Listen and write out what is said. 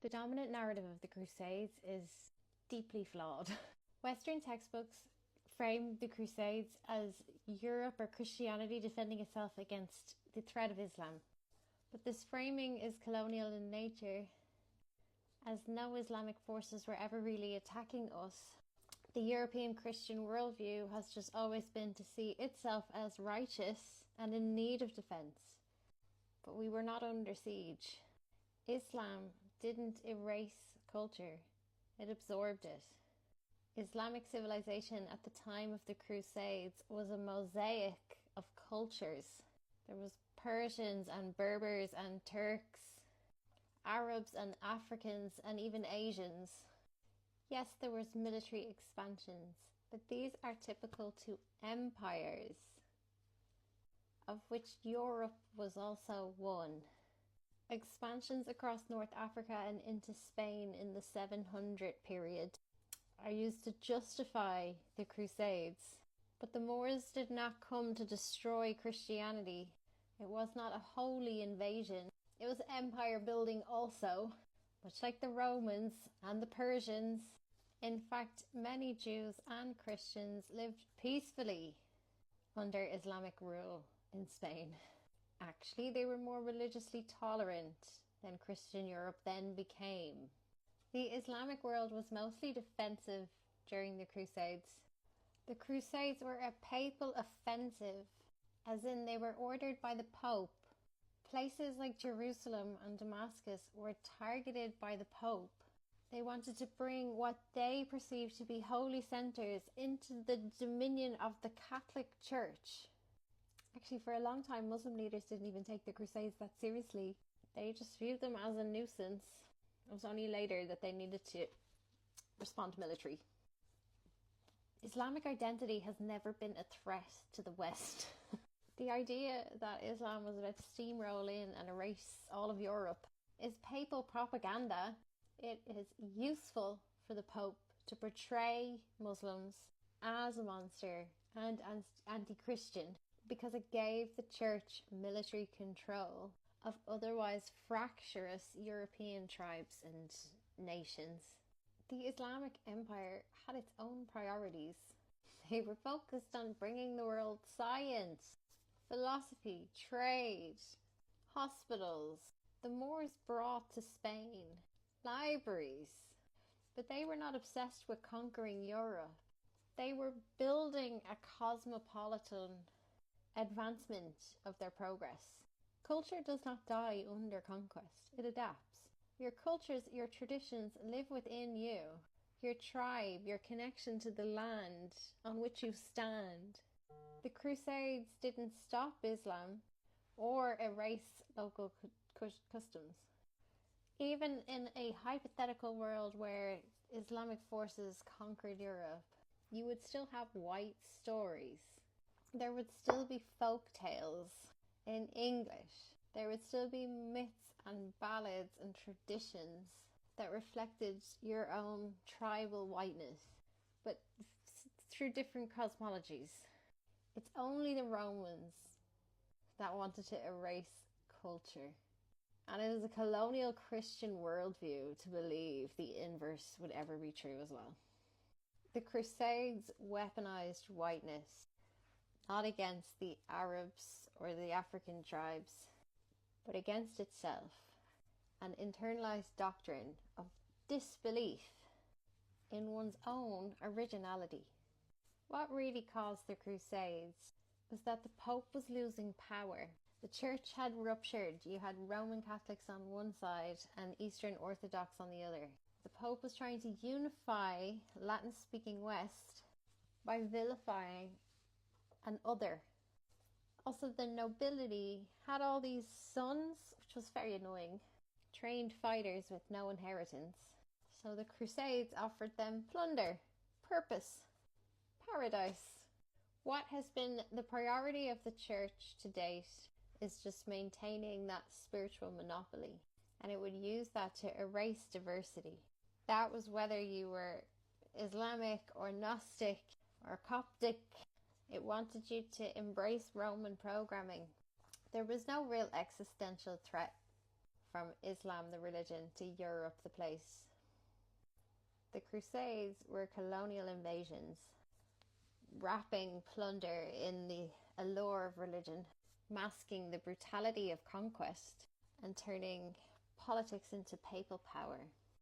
The dominant narrative of the Crusades is deeply flawed. Western textbooks frame the Crusades as Europe or Christianity defending itself against the threat of Islam. But this framing is colonial in nature, as no Islamic forces were ever really attacking us. The European Christian worldview has just always been to see itself as righteous and in need of defence. But we were not under siege. Islam didn't erase culture, it absorbed it. Islamic civilization at the time of the Crusades was a mosaic of cultures. There was Persians and Berbers and Turks, Arabs and Africans and even Asians. Yes, there was military expansions, but these are typical to empires, of which Europe was also one. Expansions across North Africa and into Spain in the 700 period are used to justify the Crusades. But the Moors did not come to destroy Christianity. It was not a holy invasion. It was empire building also, much like the Romans and the Persians. In fact, many Jews and Christians lived peacefully under Islamic rule in Spain. Actually, they were more religiously tolerant than Christian Europe then became. The Islamic world was mostly defensive during the Crusades. The Crusades were a papal offensive, as in they were ordered by the Pope. Places like Jerusalem and Damascus were targeted by the Pope. They wanted to bring what they perceived to be holy centres into the dominion of the Catholic Church. Actually, for a long time, Muslim leaders didn't even take the Crusades that seriously. They just viewed them as a nuisance. It was only later that they needed to respond militarily. Islamic identity has never been a threat to the West. The idea that Islam was about to steamroll in and erase all of Europe is papal propaganda. It is useful for the Pope to portray Muslims as a monster and anti-Christian, because it gave the Church military control of otherwise fractious European tribes and nations. The Islamic Empire had its own priorities. They were focused on bringing the world science, philosophy, trade, hospitals. The Moors brought to Spain libraries, but they were not obsessed with conquering Europe. They were building a cosmopolitan advancement of their progress. Culture does not die under conquest, it adapts. Your cultures, your traditions live within you. Your tribe, your connection to the land on which you stand. The Crusades didn't stop Islam or erase local customs. Even in a hypothetical world where Islamic forces conquered Europe, you would still have white stories. There would still be folk tales in English. There would still be myths and ballads and traditions that reflected your own tribal whiteness, but through different cosmologies. It's only the Romans that wanted to erase culture. And it is a colonial Christian worldview to believe the inverse would ever be true as well. The Crusades weaponized whiteness, not against the Arabs or the African tribes, but against itself, an internalized doctrine of disbelief in one's own originality. What really caused the Crusades was that the Pope was losing power. The Church had ruptured. You had Roman Catholics on one side and Eastern Orthodox on the other. The Pope was trying to unify Latin-speaking West by vilifying an other. Also, the nobility had all these sons, which was very annoying, trained fighters with no inheritance. So the Crusades offered them plunder, purpose, paradise. What has been the priority of the Church to date is just maintaining that spiritual monopoly, and it would use that to erase diversity. That was whether you were Islamic or Gnostic or Coptic. It wanted you to embrace Roman programming. There was no real existential threat from Islam the religion to Europe the place. The Crusades were colonial invasions, wrapping plunder in the allure of religion, masking the brutality of conquest, and turning politics into papal power.